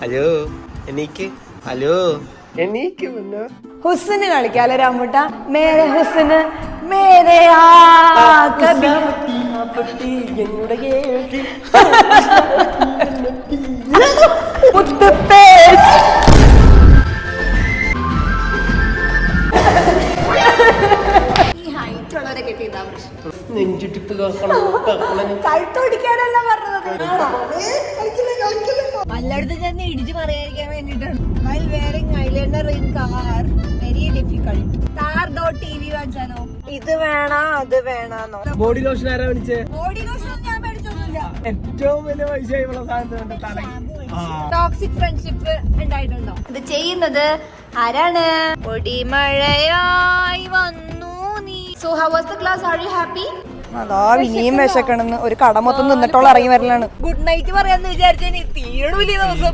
Hello എനിക്ക് hello എനിക്ക് ഹുസ്ന് കളിക്കാലോ രാമൂട്ട. മേരെ ഹുസ്ന് മേരെ കഴുത്തോടിക്കാനല്ല പറഞ്ഞത്, പലയിടത്തും ചെന്ന് ഇടിച്ചു പറയാതിരിക്കാൻ വേണ്ടിട്ടാണ്. While wearing eyeliner in car, very difficult. Car.tv വാങ്ങിച്ചാലോ? ഇത് വേണോ അത് വേണോ? ബോഡി ലോഷൻ ആരാ മേടിച്ചേ? ബോഡി ലോഷൻ ഞാൻ മേടിച്ചൊന്നുമില്ല. ഏറ്റവും വലിയ പൈസ ഇവിടെ സാധനം. ടോക്സിക് ഫ്രണ്ട്ഷിപ്പ് ഉണ്ടായിട്ടുണ്ടോ? ഇത് ചെയ്യുന്നത് ആരാണ്? പൊടിമഴയായി വന്നു നീ. So how was the class? Are you happy? അതാ ഇനിയും വിശക്കണെന്ന് ഒരു കട മൊത്തം നിന്നിട്ടോളം ഇറങ്ങി വരലാണ്. ഗുഡ് നൈറ്റ് പറയാന്ന് വിചാരിച്ചാൽ തീരൂലേ ദിവസം.